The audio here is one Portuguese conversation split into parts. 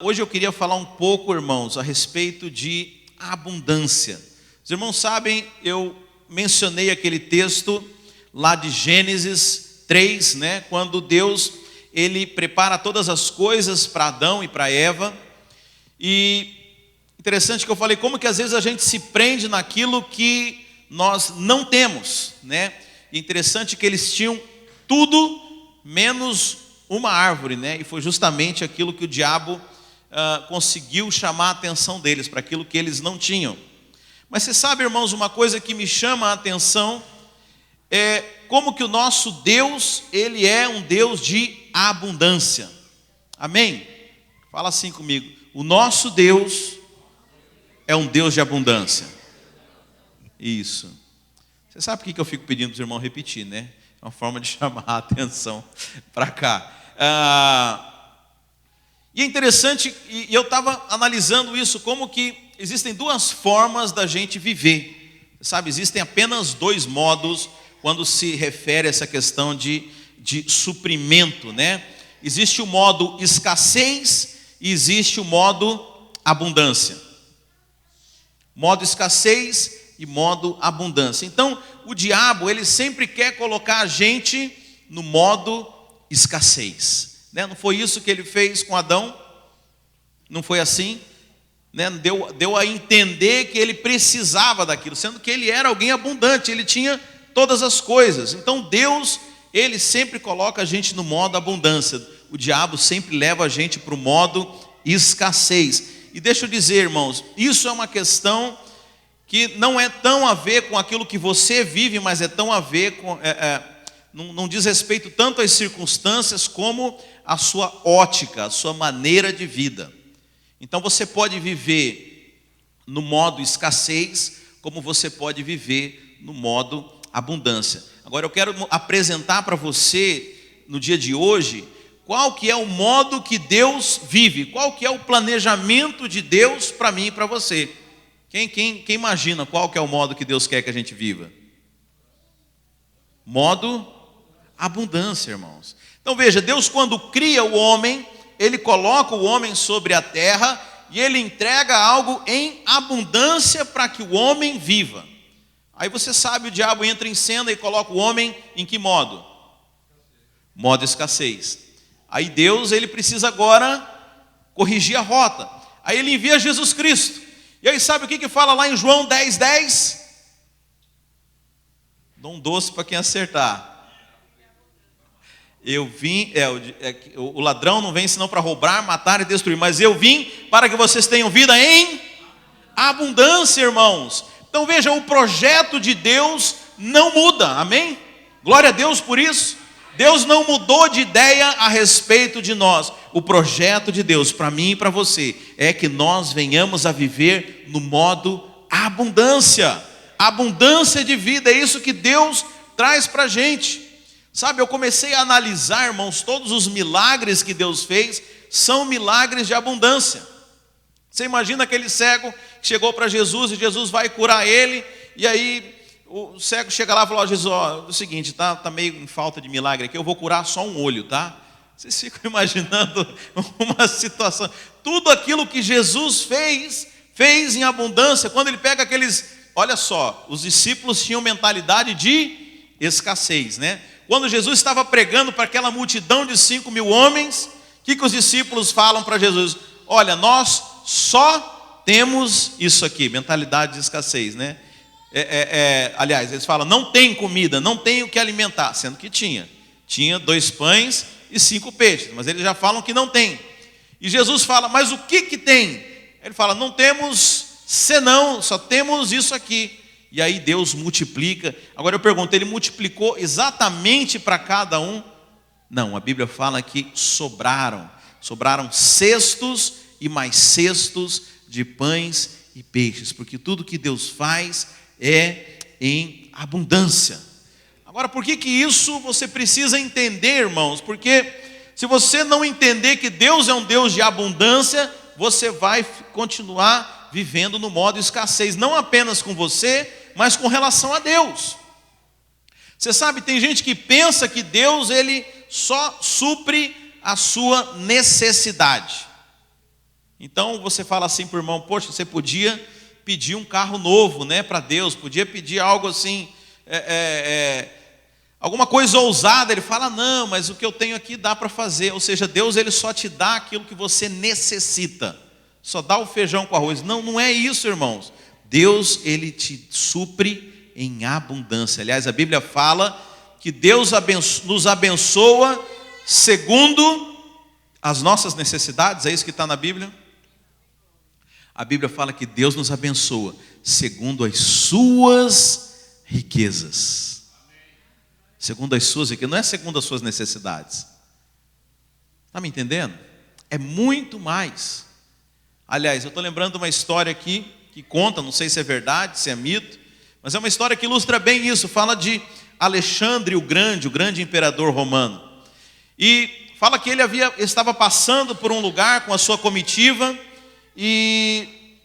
Hoje eu queria falar um pouco, irmãos, a respeito de abundância. Os irmãos sabem, eu mencionei aquele texto lá de Gênesis 3, né? Quando Deus, ele prepara todas as coisas para Adão e para Eva. E interessante que eu falei, como que às vezes a gente se prende naquilo que nós não temos, né? E interessante que eles tinham tudo menos uma árvore, né? E foi justamente aquilo que o diabo conseguiu chamar a atenção deles, para aquilo que eles não tinham. Mas você sabe, irmãos, uma coisa que me chama a atenção é como que o nosso Deus, ele é um Deus de abundância. Amém? Fala assim comigo. O nosso Deus é um Deus de abundância. Isso. Você sabe por que eu fico pedindo para os irmãos repetir, né? É uma forma de chamar a atenção para cá. E é interessante, e eu estava analisando isso, como que existem duas formas da gente viver. Sabe, existem apenas dois modos quando se refere a essa questão de suprimento, né? Existe o modo escassez e existe o modo abundância. Modo escassez e modo abundância. Então, o diabo, ele sempre quer colocar a gente no modo escassez. Não foi isso que ele fez com Adão? Não foi assim? Deu a entender que ele precisava daquilo, sendo que ele era alguém abundante, ele tinha todas as coisas. Então Deus, ele sempre coloca a gente no modo abundância. O diabo sempre leva a gente para o modo escassez. E deixa eu dizer, irmãos, isso é uma questão que não é tão a ver com aquilo que você vive, mas é tão a ver com... não diz respeito tanto às circunstâncias como a sua ótica, a sua maneira de vida. Então você pode viver no modo escassez, como você pode viver no modo abundância. Agora eu quero apresentar para você, no dia de hoje, qual que é o modo que Deus vive, qual que é o planejamento de Deus para mim e para você. Quem imagina qual que é o modo que Deus quer que a gente viva? Modo abundância, irmãos. Então veja, Deus quando cria o homem, ele coloca o homem sobre a terra e ele entrega algo em abundância para que o homem viva. Aí você sabe, o diabo entra em cena e coloca o homem em que modo? Modo escassez. Aí Deus, ele precisa agora corrigir a rota. Aí ele envia Jesus Cristo. E aí sabe o que fala lá em João 10:10? Dá um doce para quem acertar. Eu vim, o ladrão não vem senão para roubar, matar e destruir, mas eu vim para que vocês tenham vida em abundância, irmãos. Então veja, o projeto de Deus não muda, amém? Glória a Deus por isso. Deus não mudou de ideia a respeito de nós. O projeto de Deus para mim e para você é que nós venhamos a viver no modo abundância. Abundância de vida, é isso que Deus traz para a gente. Sabe, eu comecei a analisar, irmãos, todos os milagres que Deus fez são milagres de abundância. Você imagina aquele cego que chegou para Jesus e Jesus vai curar ele, e aí o cego chega lá e fala: Jesus, é o seguinte, tá meio em falta de milagre aqui, eu vou curar só um olho, tá? Vocês ficam imaginando uma situação, tudo aquilo que Jesus fez em abundância. Quando ele pega aqueles, olha só, os discípulos tinham mentalidade de escassez, né? Quando Jesus estava pregando para aquela multidão de 5.000 homens, o que os discípulos falam para Jesus? Olha, nós só temos isso aqui, mentalidade de escassez, né? Aliás, eles falam, não tem comida, não tem o que alimentar, sendo que tinha 2 pães e 5 peixes, mas eles já falam que não tem. E Jesus fala, mas o que tem? Ele fala, não temos senão, só temos isso aqui. E aí Deus multiplica. Agora eu pergunto, ele multiplicou exatamente para cada um? Não, a Bíblia fala que sobraram cestos e mais cestos de pães e peixes, porque tudo que Deus faz é em abundância. Agora, por que isso você precisa entender, irmãos? Porque se você não entender que Deus é um Deus de abundância, você vai continuar vivendo no modo escassez, não apenas com você, mas com relação a Deus. Você sabe, tem gente que pensa que Deus, ele só supre a sua necessidade. Então você fala assim para o irmão: poxa, você podia pedir um carro novo, né, para Deus, podia pedir algo assim, alguma coisa ousada. Ele fala: não, mas o que eu tenho aqui dá para fazer. Ou seja, Deus, ele só te dá aquilo que você necessita, só dá o feijão com arroz. Não, não é isso, irmãos. Deus, ele te supre em abundância. Aliás, a Bíblia fala que Deus nos abençoa segundo as nossas necessidades. É isso que está na Bíblia? A Bíblia fala que Deus nos abençoa segundo as suas riquezas. Segundo as suas riquezas, não é segundo as suas necessidades. Está me entendendo? É muito mais. Aliás, eu estou lembrando de uma história aqui que conta, não sei se é verdade, se é mito, mas é uma história que ilustra bem isso. Fala de Alexandre o grande imperador romano. E fala que ele estava passando por um lugar com a sua comitiva, e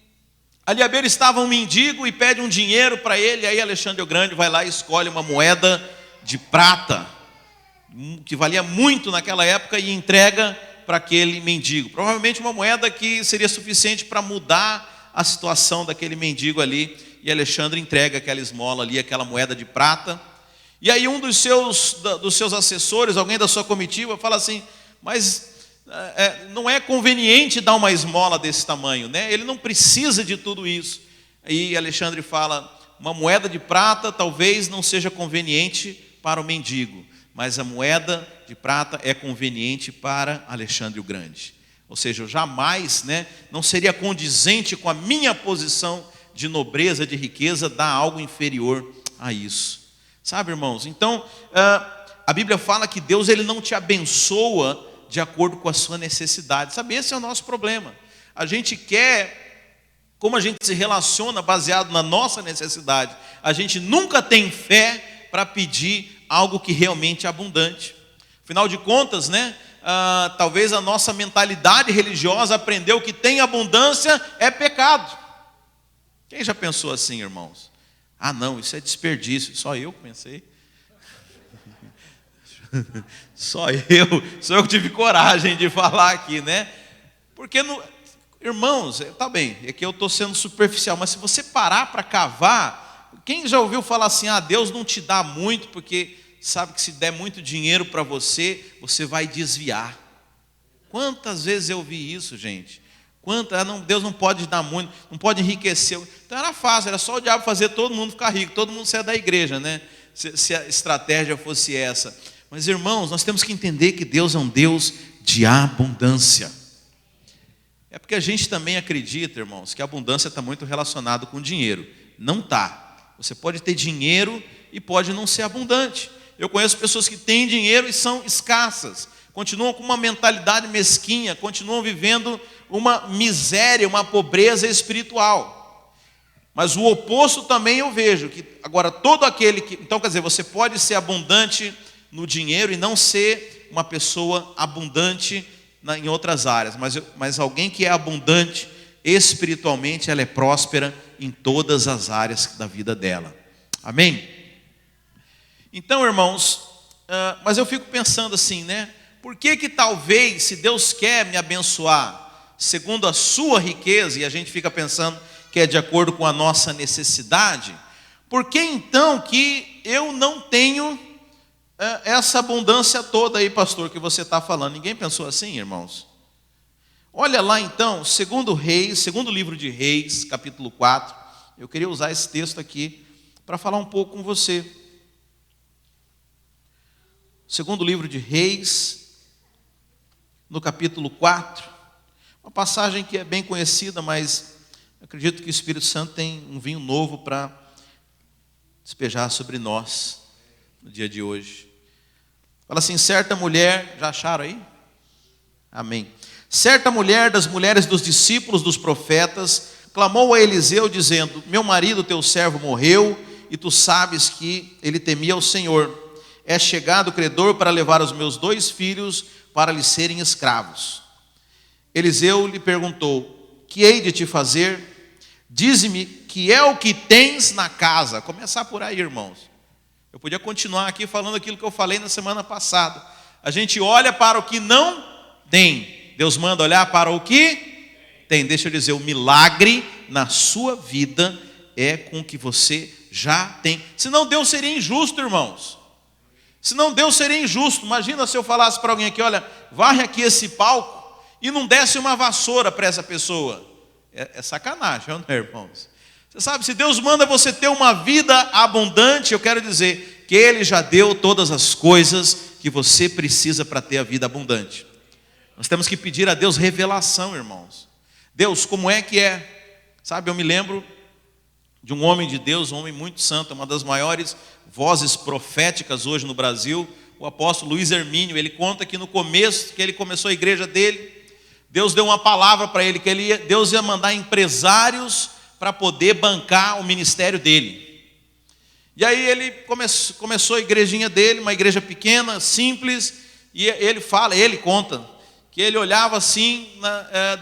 ali à beira estava um mendigo e pede um dinheiro para ele. Aí Alexandre o Grande vai lá e escolhe uma moeda de prata, que valia muito naquela época, e entrega para aquele mendigo. Provavelmente uma moeda que seria suficiente para mudar a situação daquele mendigo ali. E Alexandre entrega aquela esmola ali, aquela moeda de prata. E aí um dos seus assessores, alguém da sua comitiva, fala assim: mas não é conveniente dar uma esmola desse tamanho, né? Ele não precisa de tudo isso. Aí Alexandre fala: uma moeda de prata talvez não seja conveniente para o mendigo, mas a moeda de prata é conveniente para Alexandre o Grande. Ou seja, eu jamais, não seria condizente com a minha posição de nobreza, de riqueza, dar algo inferior a isso. Sabe, irmãos? Então, a Bíblia fala que Deus, ele não te abençoa de acordo com a sua necessidade. Sabe, esse é o nosso problema. A gente quer, como a gente se relaciona baseado na nossa necessidade, a gente nunca tem fé para pedir algo que realmente é abundante. Afinal de contas, talvez a nossa mentalidade religiosa aprendeu que tem abundância é pecado. Quem já pensou assim, irmãos? Ah, não, isso é desperdício. Só eu pensei. Só eu tive coragem de falar aqui, Porque, irmãos, tá bem, é que eu estou sendo superficial, mas se você parar para cavar, quem já ouviu falar assim: ah, Deus não te dá muito, porque sabe que se der muito dinheiro para você, você vai desviar. Quantas vezes eu ouvi isso, gente? Deus não pode dar muito, não pode enriquecer. Então era fácil, era só o diabo fazer todo mundo ficar rico, todo mundo sair da igreja, se a estratégia fosse essa. Mas, irmãos, nós temos que entender que Deus é um Deus de abundância. É porque a gente também acredita, irmãos, que a abundância está muito relacionada com dinheiro. Não está. Você pode ter dinheiro e pode não ser abundante. Eu conheço pessoas que têm dinheiro e são escassas, continuam com uma mentalidade mesquinha, continuam vivendo uma miséria, uma pobreza espiritual. Mas o oposto também eu vejo, que agora todo aquele que... Então, quer dizer, você pode ser abundante no dinheiro e não ser uma pessoa abundante em outras áreas, mas alguém que é abundante espiritualmente, ela é próspera em todas as áreas da vida dela. Amém? Então, irmãos, mas eu fico pensando assim, por que talvez, se Deus quer me abençoar segundo a sua riqueza, e a gente fica pensando que é de acordo com a nossa necessidade, por que então que eu não tenho essa abundância toda aí, pastor, que você está falando? Ninguém pensou assim, irmãos? Olha lá então, segundo livro de Reis, capítulo 4, eu queria usar esse texto aqui para falar um pouco com você. Segundo livro de Reis, no capítulo 4, uma passagem que é bem conhecida, mas acredito que o Espírito Santo tem um vinho novo para despejar sobre nós no dia de hoje. Fala assim: certa mulher, já acharam aí? Amém. Certa mulher das mulheres dos discípulos dos profetas clamou a Eliseu dizendo: meu marido, teu servo, morreu, e tu sabes que ele temia o Senhor. É chegado o credor para levar os meus 2 filhos para lhe serem escravos. Eliseu lhe perguntou: que hei de te fazer? Dize-me que é o que tens na casa. Começar por aí, irmãos. Eu podia continuar aqui falando aquilo que eu falei na semana passada. A gente olha para o que não tem. Deus manda olhar para o que Tem, deixa eu dizer, o milagre na sua vida é com o que você já tem. Senão Deus seria injusto, irmãos. Senão Deus seria injusto. Imagina se eu falasse para alguém aqui, olha, varre aqui esse palco e não desse uma vassoura para essa pessoa. É sacanagem, não é, irmãos? Você sabe, se Deus manda você ter uma vida abundante, eu quero dizer que Ele já deu todas as coisas que você precisa para ter a vida abundante. Nós temos que pedir a Deus revelação, irmãos. Deus, como é que é? Sabe, eu me lembro de um homem de Deus, um homem muito santo, uma das maiores vozes proféticas hoje no Brasil, o apóstolo Luiz Hermínio. Ele conta que no começo, que ele começou a igreja dele, Deus deu uma palavra para ele, que Deus ia mandar empresários para poder bancar o ministério dele. E aí ele começou a igrejinha dele, uma igreja pequena, simples, e ele conta, que ele olhava assim,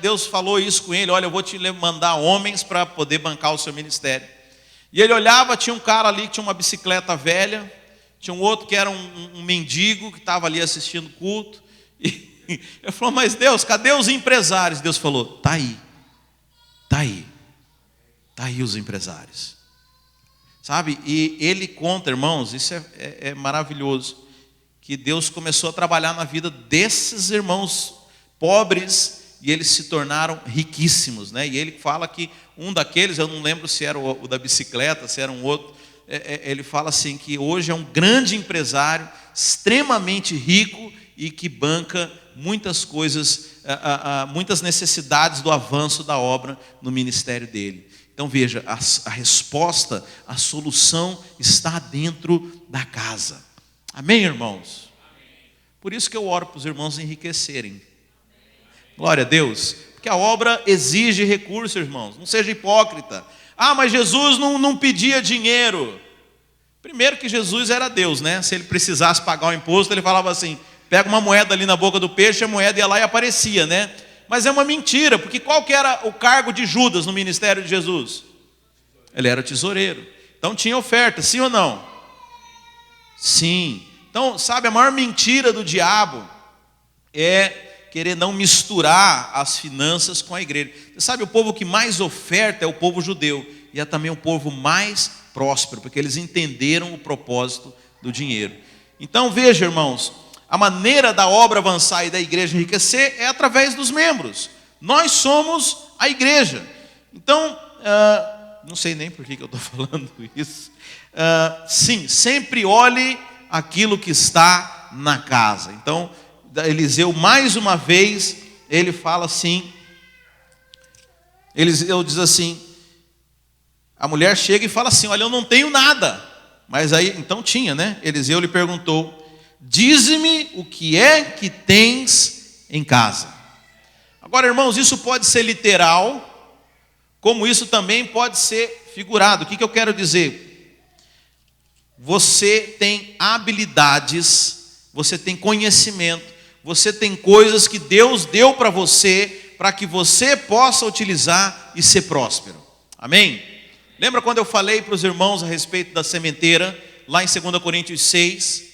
Deus falou isso com ele, olha, eu vou te mandar homens para poder bancar o seu ministério. E ele olhava, tinha um cara ali que tinha uma bicicleta velha, tinha um outro que era um mendigo, que estava ali assistindo culto, e ele falou, mas Deus, cadê os empresários? Deus falou, está aí os empresários. Sabe, e ele conta, irmãos, isso é maravilhoso, que Deus começou a trabalhar na vida desses irmãos pobres, e eles se tornaram riquíssimos, né? E ele fala que um daqueles, eu não lembro se era o da bicicleta, se era um outro, ele fala assim, que hoje é um grande empresário, extremamente rico, e que banca muitas coisas, muitas necessidades do avanço da obra no ministério dele. Então veja, a resposta, a solução está dentro da casa. Amém, irmãos? Por isso que eu oro para os irmãos enriquecerem. Glória a Deus. Porque a obra exige recursos, irmãos. Não seja hipócrita. Ah, mas Jesus não pedia dinheiro. Primeiro que Jesus era Deus, né? Se ele precisasse pagar o imposto, ele falava assim, pega uma moeda ali na boca do peixe, a moeda ia lá e aparecia, né? Mas é uma mentira, porque qual que era o cargo de Judas no ministério de Jesus? Ele era tesoureiro. Então tinha oferta, sim ou não? Sim. Então, sabe, a maior mentira do diabo é querer não misturar as finanças com a igreja. Você sabe, o povo que mais oferta é o povo judeu. E é também o povo mais próspero, porque eles entenderam o propósito do dinheiro. Então veja, irmãos, a maneira da obra avançar e da igreja enriquecer é através dos membros. Nós somos a igreja. Então, não sei nem por que eu estou falando isso. Sim, sempre olhe aquilo que está na casa. Então, Eliseu, mais uma vez, ele fala assim, Eliseu diz assim, a mulher chega e fala assim, olha, eu não tenho nada. Mas aí, então tinha, né? Eliseu lhe perguntou, dize-me o que é que tens em casa. Agora, irmãos, isso pode ser literal, como isso também pode ser figurado. O que eu quero dizer? Você tem habilidades, você tem conhecimento, você tem coisas que Deus deu para você, para que você possa utilizar e ser próspero. Amém? Lembra quando eu falei para os irmãos a respeito da sementeira, lá em 2 Coríntios 6?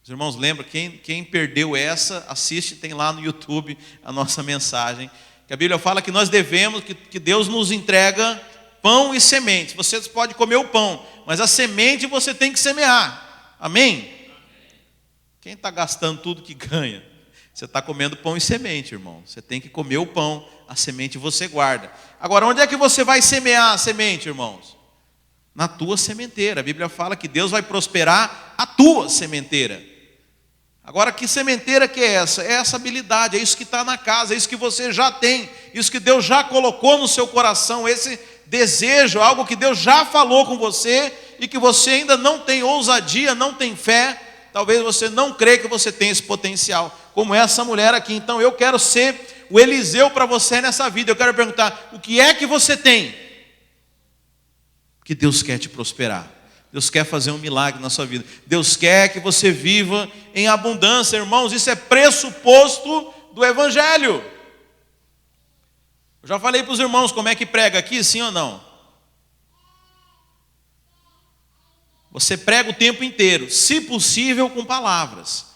Os irmãos lembram, quem perdeu essa, assiste, tem lá no YouTube a nossa mensagem. Que a Bíblia fala que nós devemos, que Deus nos entrega pão e semente. Você pode comer o pão, mas a semente você tem que semear. Amém? Quem está gastando tudo que ganha? Você está comendo pão e semente, irmão. Você tem que comer o pão, a semente você guarda. Agora, onde é que você vai semear a semente, irmãos? Na tua sementeira. A Bíblia fala que Deus vai prosperar a tua sementeira. Agora, que sementeira que é essa? É essa habilidade, é isso que está na casa, é isso que você já tem, isso que Deus já colocou no seu coração, esse desejo, algo que Deus já falou com você e que você ainda não tem ousadia, não tem fé. Talvez você não crê que você tem esse potencial, como essa mulher aqui. Então eu quero ser o Eliseu para você nessa vida. Eu quero perguntar, o que é que você tem? Que Deus quer te prosperar. Deus quer fazer um milagre na sua vida. Deus quer que você viva em abundância, irmãos. Isso é pressuposto do Evangelho. Eu já falei para os irmãos como é que prega aqui, sim ou não? Você prega o tempo inteiro, se possível com palavras.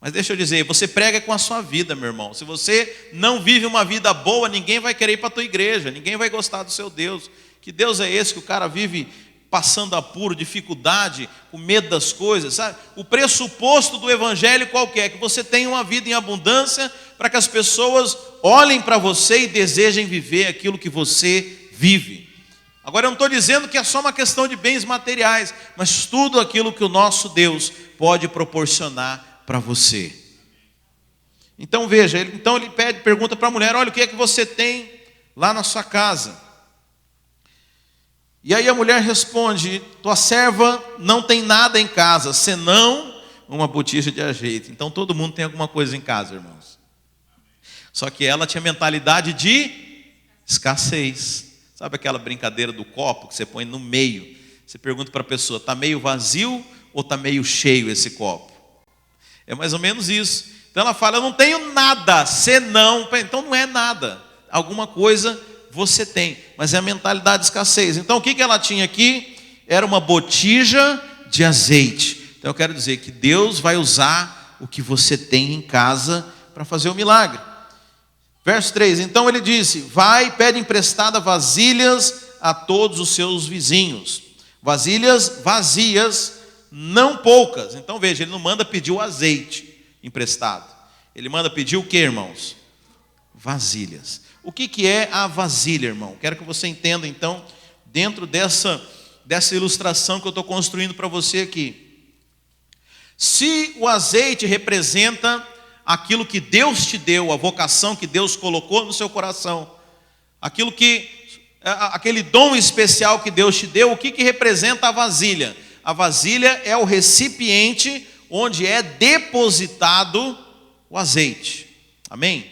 Mas deixa eu dizer, você prega com a sua vida, meu irmão. Se você não vive uma vida boa, ninguém vai querer ir para a tua igreja, ninguém vai gostar do seu Deus. Que Deus é esse que o cara vive passando apuro, dificuldade, com medo das coisas, sabe? O pressuposto do evangelho qual que é? Que você tenha uma vida em abundância, para que as pessoas olhem para você e desejem viver aquilo que você vive. Agora eu não estou dizendo que é só uma questão de bens materiais, mas tudo aquilo que o nosso Deus pode proporcionar para você. Então veja, ele pergunta para a mulher: olha, o que é que você tem lá na sua casa? E aí a mulher responde: tua serva não tem nada em casa, senão uma botija de azeite. Então todo mundo tem alguma coisa em casa, irmãos. Só que ela tinha mentalidade de escassez. Sabe aquela brincadeira do copo que você põe no meio? Você pergunta para a pessoa: está meio vazio ou está meio cheio esse copo? É mais ou menos isso. Então ela fala: eu não tenho nada, senão. Então não é nada, alguma coisa você tem, mas é a mentalidade de escassez. Então o que ela tinha aqui? Era uma botija de azeite. Então eu quero dizer que Deus vai usar o que você tem em casa para fazer o milagre. Verso 3, então ele disse: vai, pede emprestada vasilhas a todos os seus vizinhos. Vasilhas vazias, não poucas. Então veja, ele não manda pedir o azeite emprestado. Ele manda pedir o que, irmãos? Vasilhas. O que é a vasilha, irmão? Quero que você entenda, então, dentro dessa ilustração que eu estou construindo para você aqui. Se o azeite representa aquilo que Deus te deu, a vocação que Deus colocou no seu coração, aquele dom especial que Deus te deu, o que representa a vasilha? A vasilha é o recipiente onde é depositado o azeite. Amém?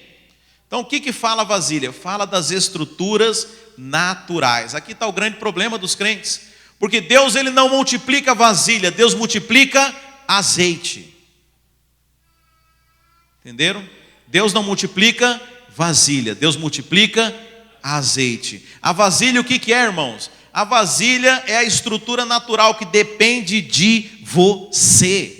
Então o que fala a vasilha? Fala das estruturas naturais. Aqui está o grande problema dos crentes, porque Deus ele não multiplica vasilha, Deus multiplica azeite. Entenderam? Deus não multiplica vasilha, Deus multiplica azeite. A vasilha o que é, irmãos? A vasilha é a estrutura natural que depende de você.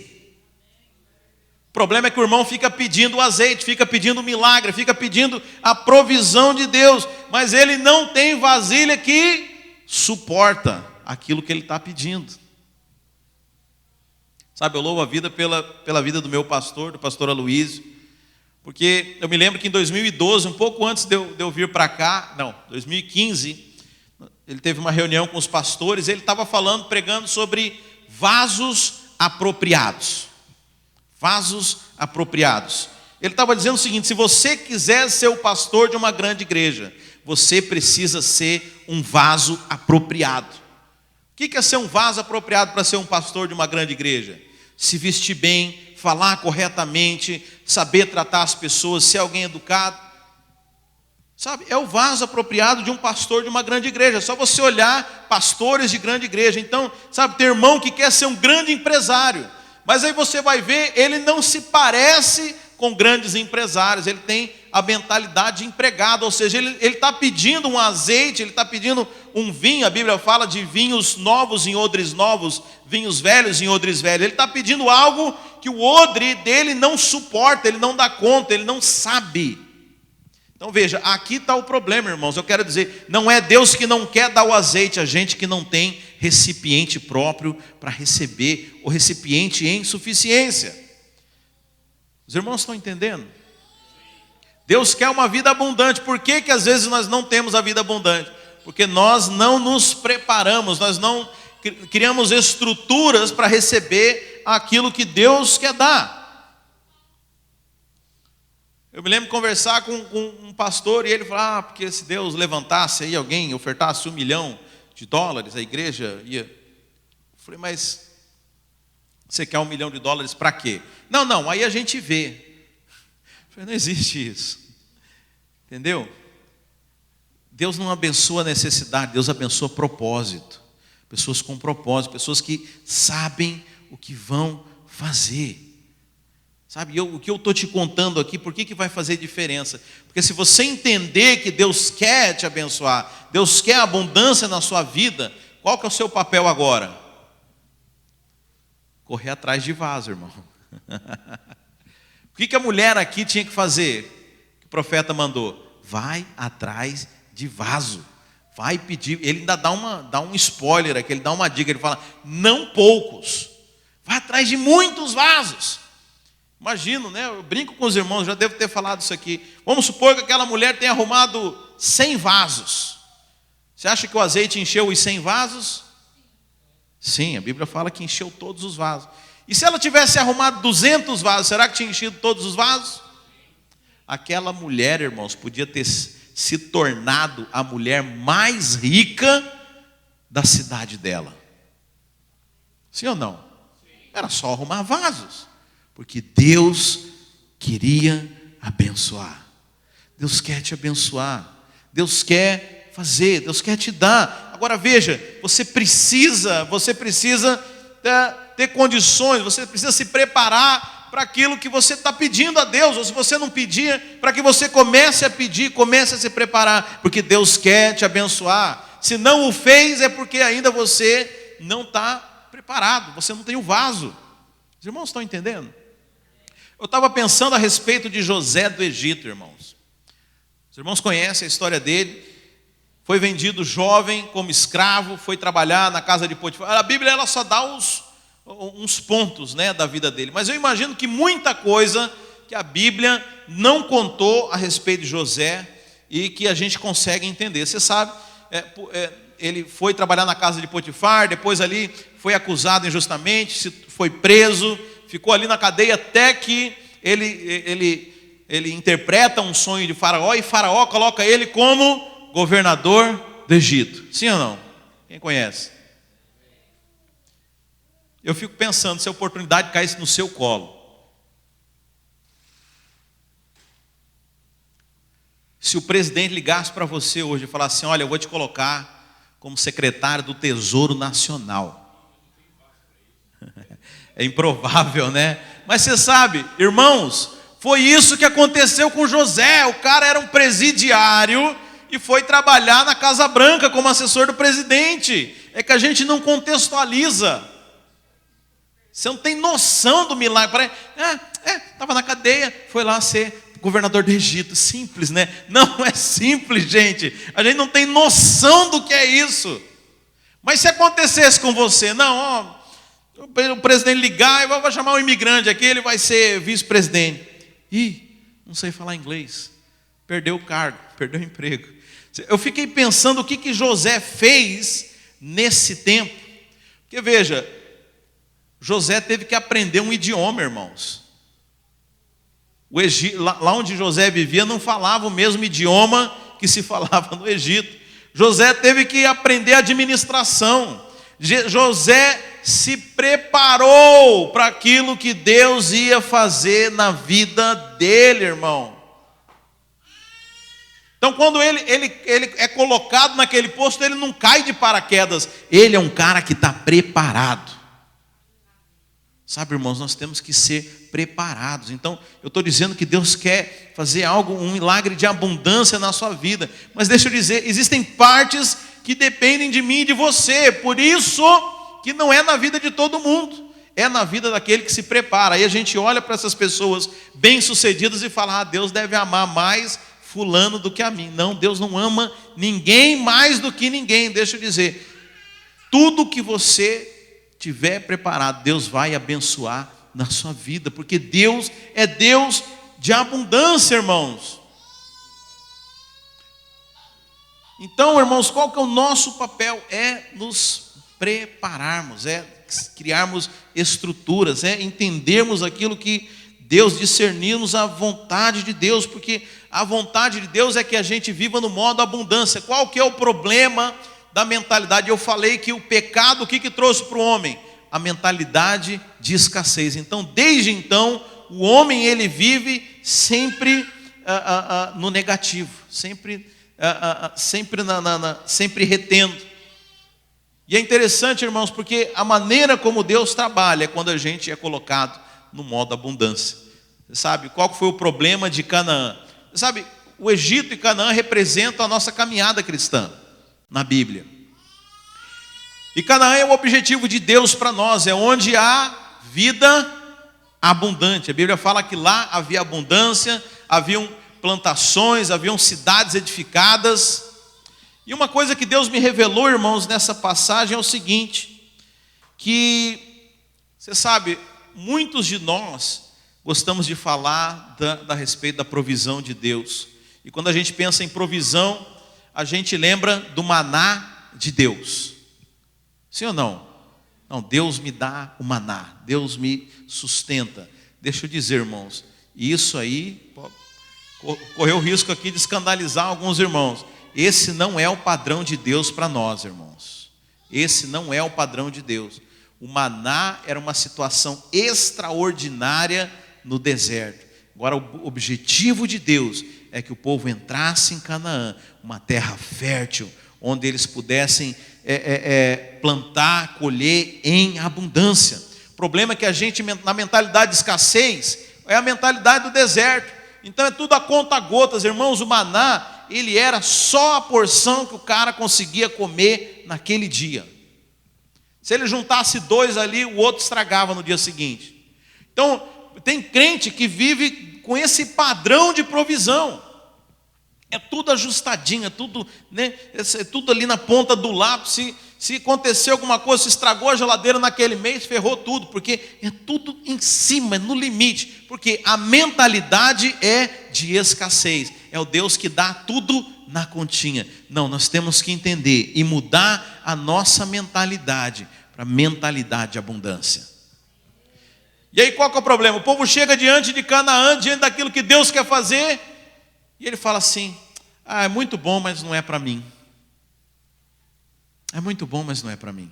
O problema é que o irmão fica pedindo o azeite, fica pedindo o milagre, fica pedindo a provisão de Deus, mas ele não tem vasilha que suporta aquilo que ele está pedindo. Sabe, eu louvo a vida pela vida do meu pastor, do pastor Aloysio, porque eu me lembro que em 2012, um pouco antes de eu vir para cá, 2015, ele teve uma reunião com os pastores, ele estava pregando sobre vasos apropriados. Vasos apropriados. Ele estava dizendo o seguinte: se você quiser ser o pastor de uma grande igreja, você precisa ser um vaso apropriado. O que é ser um vaso apropriado para ser um pastor de uma grande igreja? Se vestir bem, falar corretamente, saber tratar as pessoas, ser alguém educado. Sabe, é o vaso apropriado de um pastor de uma grande igreja. É só você olhar pastores de grande igreja. Então, sabe, tem irmão que quer ser um grande empresário, mas aí você vai ver, ele não se parece com grandes empresários, ele tem a mentalidade de empregado, ou seja, ele está pedindo um azeite, ele está pedindo um vinho. A Bíblia fala de vinhos novos em odres novos, vinhos velhos em odres velhos. Ele está pedindo algo que o odre dele não suporta, ele não dá conta, ele não sabe. Então veja, aqui está o problema, irmãos. Eu quero dizer, não é Deus que não quer dar o azeite a gente que não tem recipiente próprio para receber, o recipiente em suficiência. Os irmãos estão entendendo? Deus quer uma vida abundante. Por que às vezes nós não temos a vida abundante? Porque nós não nos preparamos, nós não criamos estruturas para receber aquilo que Deus quer dar. Eu me lembro de conversar com um pastor e ele falou: porque se Deus levantasse aí alguém, ofertasse $1 milhão, a igreja ia. Eu falei: mas você quer $1 milhão para quê? Não, aí a gente vê. Eu falei: não existe isso. Entendeu? Deus não abençoa necessidade, Deus abençoa propósito. Pessoas com propósito, pessoas que sabem o que vão fazer. Sabe, o que eu estou te contando aqui, por que vai fazer diferença? Porque se você entender que Deus quer te abençoar, Deus quer abundância na sua vida, qual que é o seu papel agora? Correr atrás de vaso, irmão. que a mulher aqui tinha que fazer? O profeta mandou: vai atrás de vaso. Vai pedir. Ele ainda dá um spoiler aqui, ele dá uma dica, ele fala: não poucos. Vai atrás de muitos vasos. Imagino, né? Eu brinco com os irmãos, já devo ter falado isso aqui. Vamos supor que aquela mulher tenha arrumado 100 vasos. Você acha que o azeite encheu os 100 vasos? Sim, a Bíblia fala que encheu todos os vasos. E se ela tivesse arrumado 200 vasos, será que tinha enchido todos os vasos? Aquela mulher, irmãos, podia ter se tornado a mulher mais rica da cidade dela. Sim ou não? Era só arrumar vasos. Porque Deus queria abençoar. Deus quer te abençoar. Deus quer fazer, Deus quer te dar. Agora veja, você precisa ter condições, você precisa se preparar para aquilo que você está pedindo a Deus. Ou se você não pedia, para que você comece a pedir, comece a se preparar. Porque Deus quer te abençoar. Se não o fez, é porque ainda você não está preparado. Você não tem o vaso. Os irmãos estão entendendo? Eu estava pensando a respeito de José do Egito, irmãos. Os irmãos conhecem a história dele. Foi vendido jovem como escravo, foi trabalhar na casa de Potifar. A Bíblia ela só dá uns pontos, né, da vida dele. Mas eu imagino que muita coisa que a Bíblia não contou a respeito de José e que a gente consegue entender. Você sabe, ele foi trabalhar na casa de Potifar, depois ali foi acusado injustamente, foi preso, ficou ali na cadeia até que ele interpreta um sonho de Faraó e Faraó coloca ele como governador do Egito. Sim ou não? Quem conhece? Eu fico pensando se a oportunidade caísse no seu colo. Se o presidente ligasse para você hoje e falasse assim: olha, eu vou te colocar como secretário do Tesouro Nacional. É improvável, né? Mas você sabe, irmãos, foi isso que aconteceu com José. O cara era um presidiário e foi trabalhar na Casa Branca como assessor do presidente. É que a gente não contextualiza. Você não tem noção do milagre. Estava na cadeia, foi lá ser governador do Egito. Simples, né? Não é simples, gente. A gente não tem noção do que é isso. Mas se acontecesse com você, o presidente ligar, eu vou chamar um imigrante aqui, ele vai ser vice-presidente. Não sei falar inglês. Perdeu o cargo, perdeu o emprego. Eu fiquei pensando o que José fez nesse tempo. Porque veja, José teve que aprender um idioma, irmãos. Lá onde José vivia não falava o mesmo idioma que se falava no Egito. José teve que aprender administração. José se preparou para aquilo que Deus ia fazer na vida dele, irmão. Então, quando ele é colocado naquele posto, ele não cai de paraquedas. Ele é um cara que está preparado. Sabe, irmãos, nós temos que ser preparados. Então, eu estou dizendo que Deus quer fazer algo, um milagre de abundância na sua vida. Mas deixa eu dizer, existem partes que dependem de mim e de você. Por isso que não é na vida de todo mundo. É na vida daquele que se prepara. Aí a gente olha para essas pessoas bem-sucedidas e fala: Deus deve amar mais fulano do que a mim. Não, Deus não ama ninguém mais do que ninguém. Deixa eu dizer, tudo que você tiver preparado, Deus vai abençoar na sua vida, porque Deus é Deus de abundância, irmãos. Então, irmãos, qual que é o nosso papel? É nos prepararmos, é criarmos estruturas, é entendermos aquilo que Deus, discernirmos a vontade de Deus, porque a vontade de Deus é que a gente viva no modo abundância. Qual que é o problema da mentalidade? Eu falei que o pecado, o que trouxe para o homem? A mentalidade de escassez. Então, desde então, o homem ele vive sempre no negativo, sempre retendo. E é interessante, irmãos, porque a maneira como Deus trabalha é quando a gente é colocado no modo abundância. Você sabe qual foi o problema de Canaã? Você sabe, o Egito e Canaã representam a nossa caminhada cristã na Bíblia. E Canaã é o objetivo de Deus para nós, é onde há vida abundante. A Bíblia fala que lá havia abundância, haviam plantações, haviam cidades edificadas. E uma coisa que Deus me revelou, irmãos, nessa passagem é o seguinte, que, você sabe, muitos de nós gostamos de falar a respeito da provisão de Deus. E quando a gente pensa em provisão, a gente lembra do maná de Deus. Sim ou não? Não, Deus me dá o maná, Deus me sustenta. Deixa eu dizer, irmãos, isso aí correu o risco aqui de escandalizar alguns irmãos. Esse não é o padrão de Deus para nós, irmãos. Esse não é o padrão de Deus. O maná era uma situação extraordinária no deserto. Agora, o objetivo de Deus é que o povo entrasse em Canaã, uma terra fértil, onde eles pudessem plantar, colher em abundância. O problema é que a gente, na mentalidade de escassez, é a mentalidade do deserto. Então é tudo a conta-gotas, irmãos. O maná, ele era só a porção que o cara conseguia comer naquele dia. Se ele juntasse 2 ali, o outro estragava no dia seguinte. Então, tem crente que vive com esse padrão de provisão. É tudo ajustadinho, é tudo, né, é tudo ali na ponta do lápis. Se acontecer alguma coisa, se estragou a geladeira naquele mês, ferrou tudo, porque é tudo em cima, é no limite. Porque a mentalidade é de escassez. É o Deus que dá tudo na continha. Não, nós temos que entender e mudar a nossa mentalidade para a mentalidade de abundância. E aí qual que é o problema? O povo chega diante de Canaã, diante daquilo que Deus quer fazer, e ele fala assim: é muito bom, mas não é para mim. É muito bom, mas não é para mim.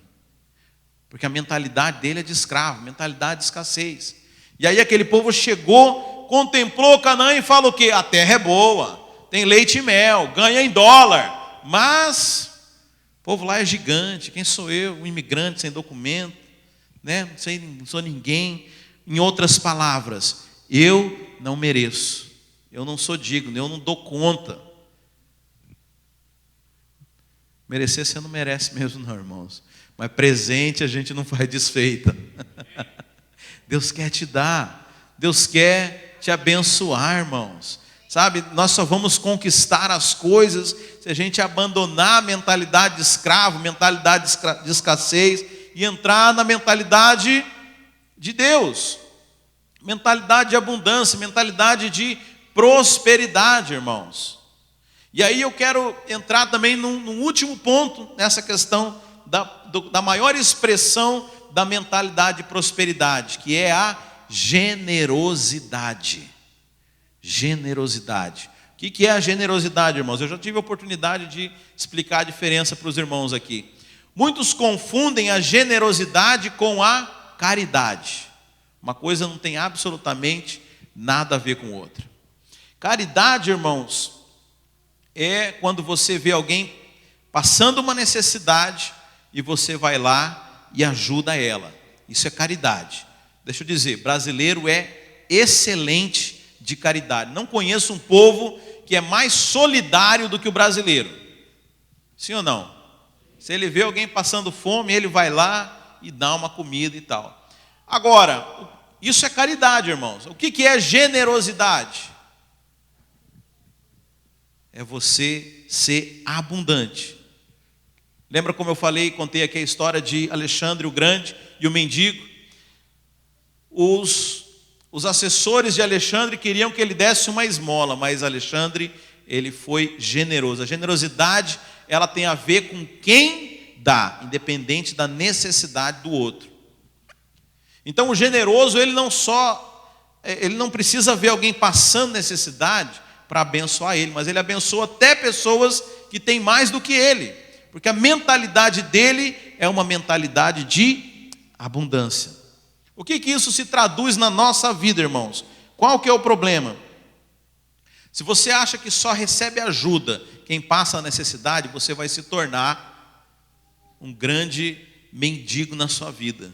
Porque a mentalidade dele é de escravo, mentalidade de escassez. E aí aquele povo chegou, contemplou Canaã e fala o quê? A terra é boa, tem leite e mel, ganha em dólar, mas o povo lá é gigante. Quem sou eu? Um imigrante sem documento, né? Não sou ninguém. Em outras palavras, eu não mereço, eu não sou digno, eu não dou conta. Merecer você não merece mesmo não, irmãos. Mas presente a gente não faz desfeita. Deus quer te dar, Deus quer te abençoar, irmãos. Sabe, nós só vamos conquistar as coisas se a gente abandonar a mentalidade de escravo, mentalidade de escassez, e entrar na mentalidade de Deus, mentalidade de abundância, mentalidade de prosperidade, irmãos. E aí eu quero entrar também num último ponto, nessa questão da maior expressão da mentalidade de prosperidade, que é a generosidade. Generosidade. O que é a generosidade, irmãos? Eu já tive a oportunidade de explicar a diferença para os irmãos aqui. Muitos confundem a generosidade com a caridade. Uma coisa não tem absolutamente nada a ver com outra. Caridade, irmãos, é quando você vê alguém passando uma necessidade e você vai lá e ajuda ela. Isso é caridade. Deixa eu dizer, brasileiro é excelente de caridade. Não conheço um povo que é mais solidário do que o brasileiro. Sim ou não? Se ele vê alguém passando fome, ele vai lá e dá uma comida e tal. Agora, isso é caridade, irmãos. O que é generosidade? É você ser abundante. Lembra como eu falei, contei aqui a história de Alexandre o Grande e o mendigo? Os assessores de Alexandre queriam que ele desse uma esmola, mas Alexandre, ele foi generoso. A generosidade, ela tem a ver com quem dá, independente da necessidade do outro. Então o generoso, ele não precisa ver alguém passando necessidade para abençoar ele, mas ele abençoa até pessoas que têm mais do que ele, porque a mentalidade dele é uma mentalidade de abundância. O que isso se traduz na nossa vida, irmãos? Qual que é o problema? Se você acha que só recebe ajuda quem passa a necessidade, você vai se tornar um grande mendigo na sua vida.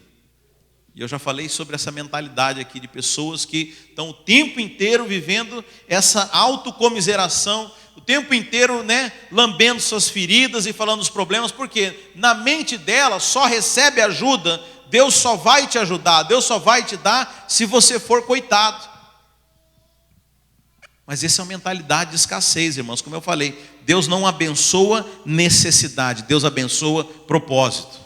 E eu já falei sobre essa mentalidade aqui de pessoas que estão o tempo inteiro vivendo essa autocomiseração, o tempo inteiro, né, lambendo suas feridas e falando dos problemas, porque na mente dela só recebe ajuda Deus só vai te ajudar, Deus só vai te dar se você for coitado. Mas essa é uma mentalidade de escassez, irmãos. Como eu falei, Deus não abençoa necessidade, Deus abençoa propósito.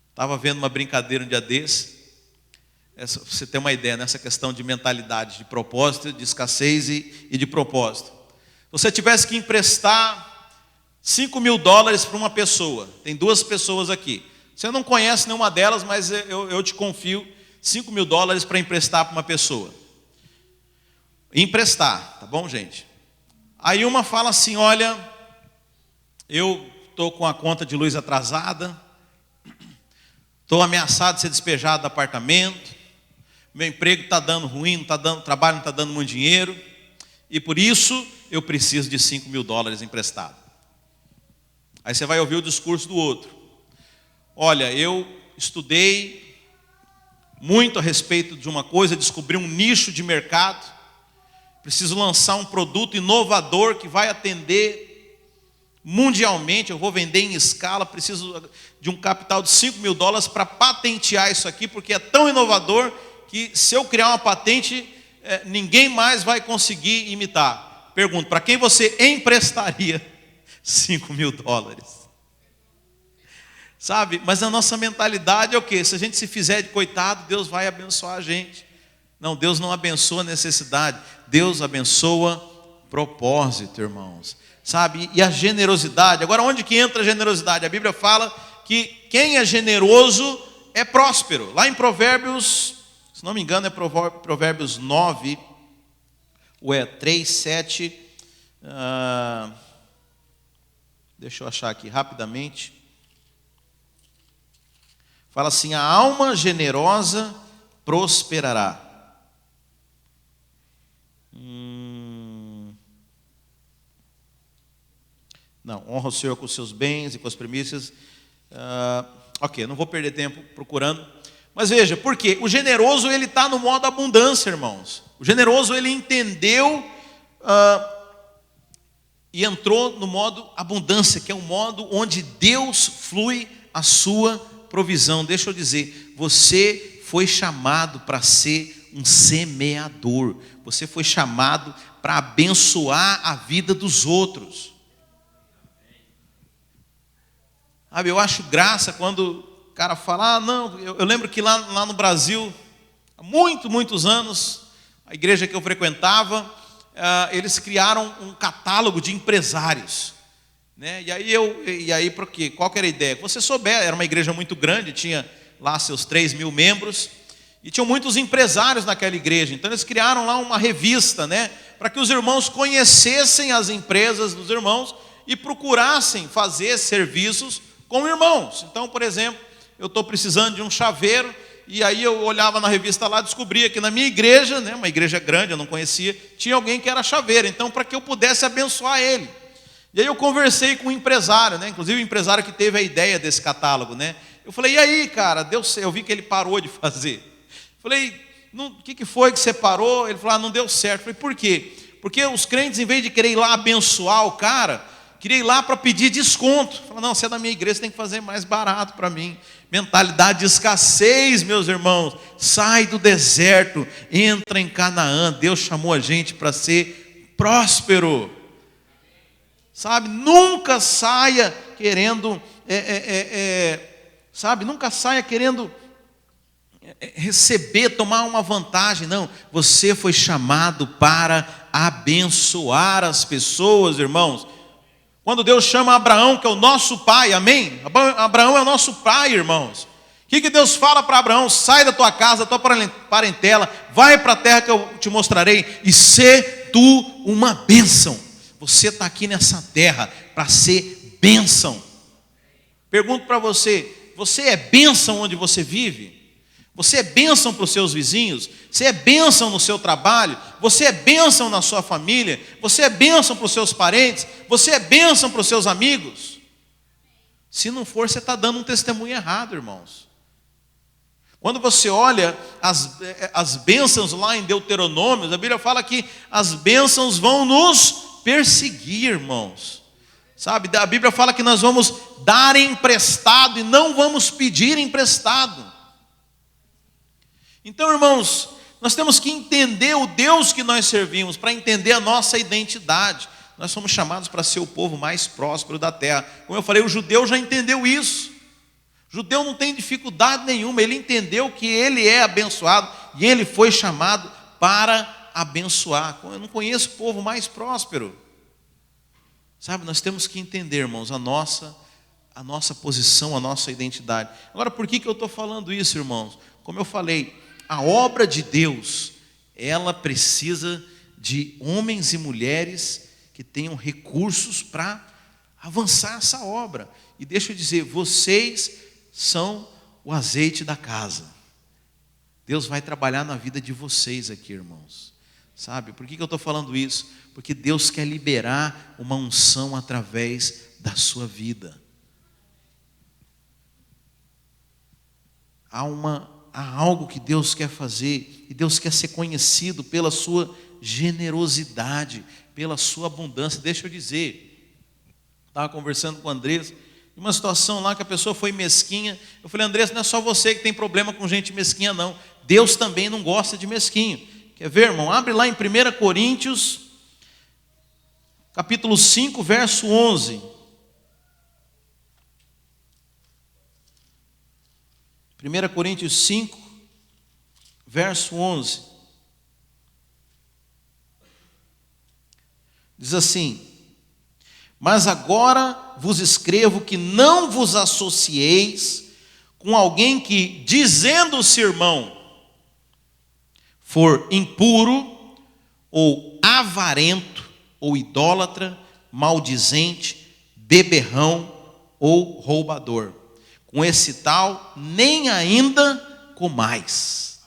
Estava vendo uma brincadeira um dia desse. Você tem uma ideia nessa questão de mentalidade, de propósito, de escassez e de propósito. Se você tivesse que emprestar $5.000 para uma pessoa, tem 2 pessoas aqui. Você não conhece nenhuma delas, mas eu te confio $5.000 para emprestar para uma pessoa. Emprestar, tá bom, gente? Aí uma fala assim: olha, eu estou com a conta de luz atrasada, estou ameaçado de ser despejado do apartamento, meu emprego está dando ruim, não está dando trabalho, não está dando muito dinheiro, e por isso eu preciso de $5.000 emprestado. Aí você vai ouvir o discurso do outro: olha, eu estudei muito a respeito de uma coisa, descobri um nicho de mercado, preciso lançar um produto inovador que vai atender mundialmente, eu vou vender em escala, preciso de um capital de $5.000 para patentear isso aqui, porque é tão inovador que se eu criar uma patente, ninguém mais vai conseguir imitar. Pergunto, para quem você emprestaria $5.000? Sabe, mas a nossa mentalidade é o quê? Se a gente se fizer de coitado, Deus vai abençoar a gente. Não, Deus não abençoa necessidade, Deus abençoa propósito, irmãos. Sabe, e a generosidade, agora onde que entra a generosidade? A Bíblia fala que quem é generoso é próspero. Lá em Provérbios, se não me engano é Provérbios 9, ou é 3, 7, deixa eu achar aqui rapidamente. Fala assim: a alma generosa prosperará. Não, honra o Senhor com os seus bens e com as primícias. Ok, não vou perder tempo procurando. Mas veja, por quê? O generoso, ele está no modo abundância, irmãos. O generoso, ele entendeu e entrou no modo abundância, que é um modo onde Deus flui a sua provisão. Deixa eu dizer, você foi chamado para ser um semeador. Você foi chamado para abençoar a vida dos outros. Sabe, eu acho graça quando o cara fala: não, eu lembro que lá no Brasil, há muitos anos, a igreja que eu frequentava, eles criaram um catálogo de empresários, né? E aí por quê? Qual que era a ideia? Você souber, era uma igreja muito grande, tinha lá seus 3.000 membros, e tinham muitos empresários naquela igreja. Então eles criaram lá uma revista, né, para que os irmãos conhecessem as empresas dos irmãos e procurassem fazer serviços com irmãos. Então, por exemplo, eu estou precisando de um chaveiro, e aí eu olhava na revista lá, descobria que na minha igreja, né, uma igreja grande, eu não conhecia, tinha alguém que era chaveiro, então para que eu pudesse abençoar ele. E aí eu conversei com um empresário, né, inclusive o empresário que teve a ideia desse catálogo, né. Eu falei: e aí, cara, deu certo? Eu vi que ele parou de fazer. Falei: o que foi que você parou? Ele falou: não deu certo. Eu falei: por quê? Porque os crentes, em vez de querer ir lá abençoar o cara, queria ir lá para pedir desconto. Falei: não, você é da minha igreja, você tem que fazer mais barato para mim. Mentalidade de escassez, meus irmãos. Sai do deserto, entra em Canaã. Deus chamou a gente para ser próspero. Sabe, nunca saia querendo, nunca saia querendo receber, tomar uma vantagem. Não, você foi chamado para abençoar as pessoas, irmãos. Quando Deus chama Abraão, que é o nosso pai, amém? Abraão é o nosso pai, irmãos. O que Deus fala para Abraão? Sai da tua casa, da tua parentela, vai para a terra que eu te mostrarei, e sê tu uma bênção. Você está aqui nessa terra para ser bênção. Pergunto para você: você é bênção onde você vive? Você é bênção para os seus vizinhos? Você é bênção no seu trabalho? Você é bênção na sua família? Você é bênção para os seus parentes? Você é bênção para os seus amigos? Se não for, você está dando um testemunho errado, irmãos. Quando você olha as bênçãos lá em Deuteronômio, a Bíblia fala que as bênçãos vão nos perseguir, irmãos. sabe? A Bíblia fala que nós vamos dar emprestado e não vamos pedir emprestado. Então, irmãos, nós temos que entender o Deus que nós servimos, para entender a nossa identidade. Nós somos chamados para ser o povo mais próspero da terra. Como eu falei, o judeu já entendeu isso. O judeu não tem dificuldade nenhuma, ele entendeu que ele é abençoado e ele foi chamado para abençoar. Eu não conheço povo mais próspero. Sabe, nós temos que entender, irmãos, a nossa posição, a nossa identidade. Agora, por que eu estou falando isso, irmãos? Como eu falei, a obra de Deus, ela precisa de homens e mulheres que tenham recursos para avançar essa obra. E deixa eu dizer, vocês são o azeite da casa. Deus vai trabalhar na vida de vocês aqui, irmãos. Sabe, por que eu estou falando isso? Porque Deus quer liberar uma unção através da sua vida. Há algo que Deus quer fazer, e Deus quer ser conhecido pela sua generosidade, pela sua abundância. Deixa eu dizer, estava conversando com o Andrés, uma situação lá que a pessoa foi mesquinha. Eu falei, Andrés, não é só você que tem problema com gente mesquinha, não. Deus também não gosta de mesquinho. Quer ver, irmão? Abre lá em 1 Coríntios, capítulo 5, verso 11. 1 Coríntios 5, verso 11. Diz assim: mas agora vos escrevo que não vos associeis com alguém que, dizendo-se irmão, for impuro, ou avarento, ou idólatra, maldizente, beberrão ou roubador. Com esse tal, nem ainda comais.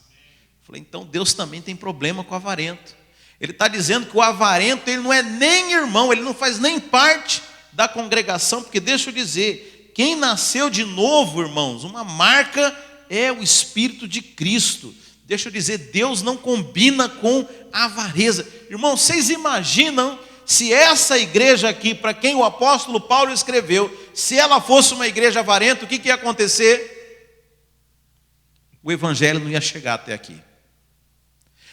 Falei, então Deus também tem problema com o avarento. Ele está dizendo que o avarento, ele não é nem irmão, ele não faz nem parte da congregação, porque deixa eu dizer, quem nasceu de novo, irmãos, uma marca é o Espírito de Cristo. Deixa eu dizer, Deus não combina com avareza. Irmãos, vocês imaginam se essa igreja aqui, para quem o apóstolo Paulo escreveu, se ela fosse uma igreja avarenta, o que ia acontecer? O evangelho não ia chegar até aqui.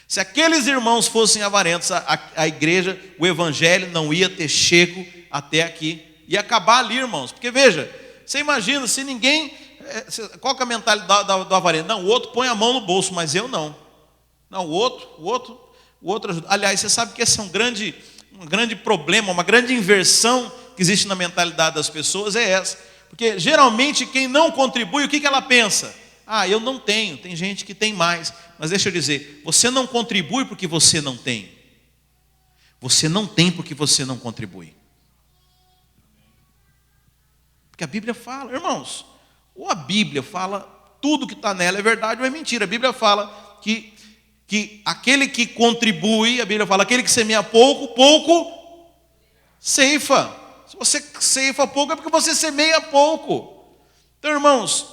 Se aqueles irmãos fossem avarentos, a igreja, o evangelho não ia ter chego até aqui. Ia acabar ali, irmãos. Porque veja, você imagina, se ninguém... Qual que é a mentalidade do avarento? Não, o outro põe a mão no bolso, mas eu não. Não, o outro ajuda. Aliás, você sabe que esse é um grande problema, uma grande inversão que existe na mentalidade das pessoas, é essa. Porque geralmente quem não contribui, o que ela pensa? Ah, eu não tenho, tem gente que tem mais. Mas deixa eu dizer, você não contribui porque você não tem. Você não tem porque você não contribui. Porque a Bíblia fala, irmãos, ou a Bíblia fala, tudo que está nela é verdade ou é mentira. A Bíblia fala que aquele que contribui, a Bíblia fala, aquele que semeia pouco, pouco ceifa. Se você ceifa pouco é porque você semeia pouco. Então, irmãos,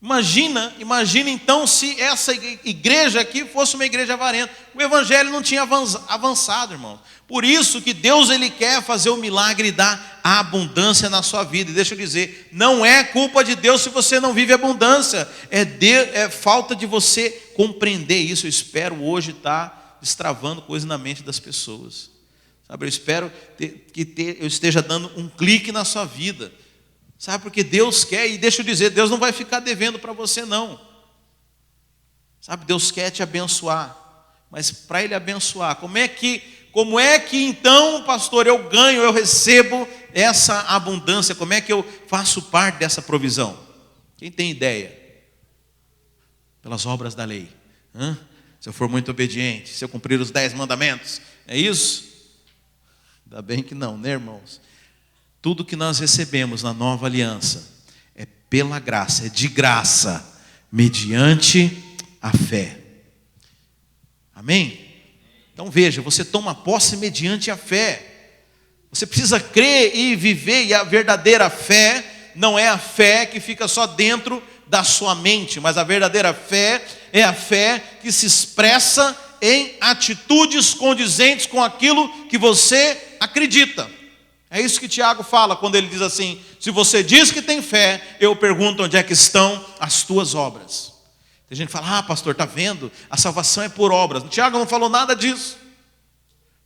imagina então se essa igreja aqui fosse uma igreja avarenta. O evangelho não tinha avançado, irmãos. Por isso que Deus, ele quer fazer o milagre da abundância na sua vida. E deixa eu dizer, não é culpa de Deus se você não vive abundância. É falta de você compreender isso. Eu espero hoje estar destravando coisas na mente das pessoas. Sabe, eu espero que eu esteja dando um clique na sua vida. Sabe, porque Deus quer, e deixa eu dizer, Deus não vai ficar devendo para você não. Sabe, Deus quer te abençoar. Mas para Ele abençoar, como é que então, pastor, eu recebo essa abundância? Como é que eu faço parte dessa provisão? Quem tem ideia? Pelas obras da lei. Se eu for muito obediente, se eu cumprir os 10 mandamentos, é isso? Ainda bem que não, né, irmãos? Tudo que nós recebemos na nova aliança é pela graça, é de graça, mediante a fé. Amém? Então veja, você toma posse mediante a fé. Você precisa crer e viver, e a verdadeira fé não é a fé que fica só dentro da sua mente, mas a verdadeira fé é a fé que se expressa em atitudes condizentes com aquilo que você acredita. É isso que Tiago fala quando ele diz assim: se você diz que tem fé, eu pergunto onde é que estão as tuas obras. Tem gente que fala: pastor, está vendo? A salvação é por obras. Tiago não falou nada disso.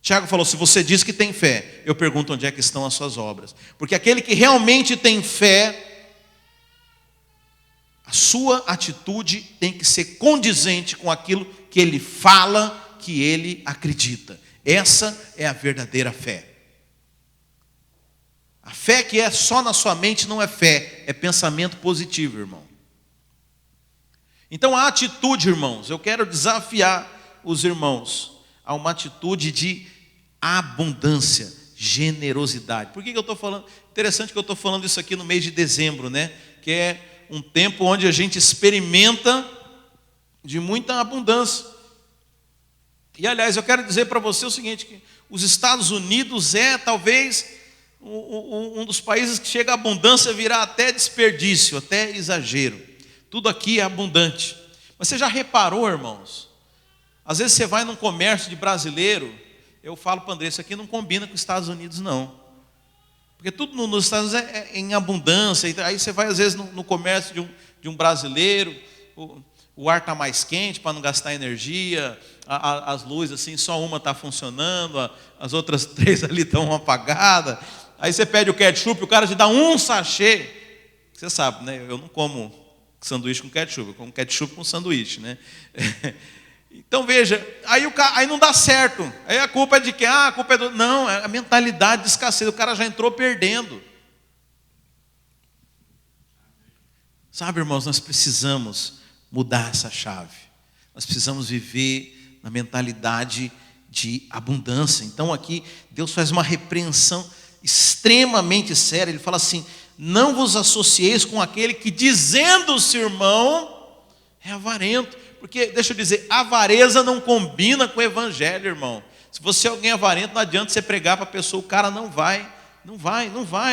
Tiago falou: se você diz que tem fé, eu pergunto onde é que estão as suas obras. Porque aquele que realmente tem fé, a sua atitude tem que ser condizente com aquilo que ele fala, que ele acredita. Essa é a verdadeira fé. A fé que é só na sua mente não é fé, é pensamento positivo, irmão. Então a atitude, irmãos, eu quero desafiar os irmãos a uma atitude de abundância, generosidade. Por que eu estou falando? Interessante que eu estou falando isso aqui no mês de dezembro, né? Que é um tempo onde a gente experimenta de muita abundância. E aliás, eu quero dizer para você o seguinte, que os Estados Unidos é talvez um dos países que chega a abundância virar até desperdício, até exagero. Tudo aqui é abundante. Mas você já reparou, irmãos? Às vezes você vai num comércio de brasileiro, eu falo para o André, isso aqui não combina com os Estados Unidos, não. Porque tudo nos Estados Unidos é em abundância. Aí você vai, às vezes, no comércio de um brasileiro, o ar está mais quente para não gastar energia, as luzes, assim, só uma está funcionando, as outras 3 ali estão apagadas. Aí você pede o ketchup, o cara te dá um sachê. Você sabe, né? Eu não como sanduíche com ketchup, eu como ketchup com sanduíche, né? Então veja, aí não dá certo. Aí a culpa é de quem? A culpa é do... Não, é a mentalidade de escassez. O cara já entrou perdendo. Sabe, irmãos, nós precisamos mudar essa chave. Nós precisamos viver na mentalidade de abundância. Então aqui Deus faz uma repreensão extremamente séria. Ele fala assim: não vos associeis com aquele que, dizendo-se irmão, é avarento. Porque, deixa eu dizer, avareza não combina com o evangelho, irmão. Se você é alguém avarento, não adianta você pregar para a pessoa, o cara não vai,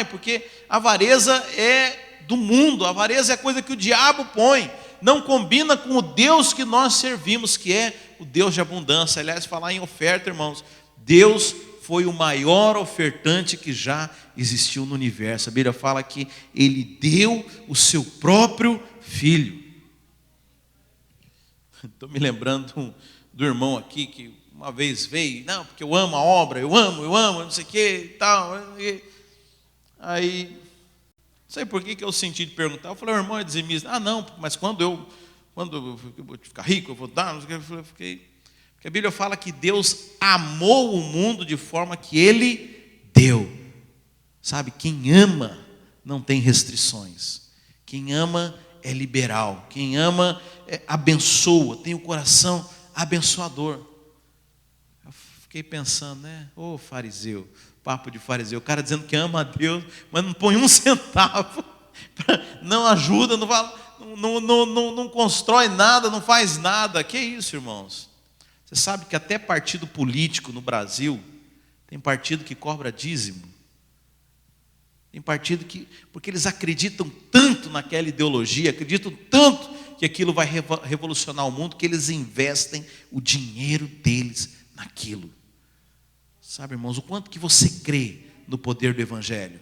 porque a avareza é do mundo, a avareza é coisa que o diabo põe, não combina com o Deus que nós servimos, que é o Deus de abundância. Aliás, falar em oferta, irmãos, Deus foi o maior ofertante que já existiu no universo. A Bíblia fala que Ele deu o seu próprio Filho. Estou me lembrando do irmão aqui que uma vez veio, não, porque eu amo a obra, eu amo, não sei o que e tal. Aí, não sei por que eu senti de perguntar. Eu falei: o irmão é dizimista. Não, mas quando eu vou ficar rico, eu vou dar, não sei o que. Eu fiquei... Porque a Bíblia fala que Deus amou o mundo de forma que Ele deu. Sabe, quem ama não tem restrições. Quem ama é liberal. Quem ama abençoa, tem o coração abençoador. Eu fiquei pensando, né? Ô fariseu, papo de fariseu, o cara dizendo que ama a Deus, mas não põe um centavo, não ajuda, não constrói nada, não faz nada. Que isso, irmãos? Você sabe que até partido político no Brasil, tem partido que cobra dízimo. Tem partido que, porque eles acreditam tanto naquela ideologia, acreditam tanto que aquilo vai revolucionar o mundo, que eles investem o dinheiro deles naquilo. Sabe, irmãos, o quanto que você crê no poder do Evangelho?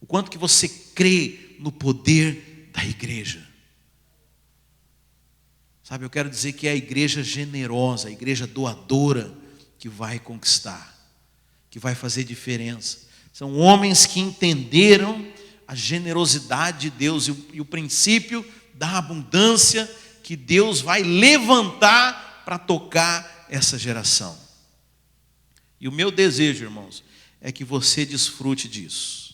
O quanto que você crê no poder da igreja? Sabe, eu quero dizer que é a igreja generosa, a igreja doadora que vai conquistar, que vai fazer diferença. São homens que entenderam a generosidade de Deus e o princípio da abundância que Deus vai levantar para tocar essa geração. E o meu desejo, irmãos, é que você desfrute disso.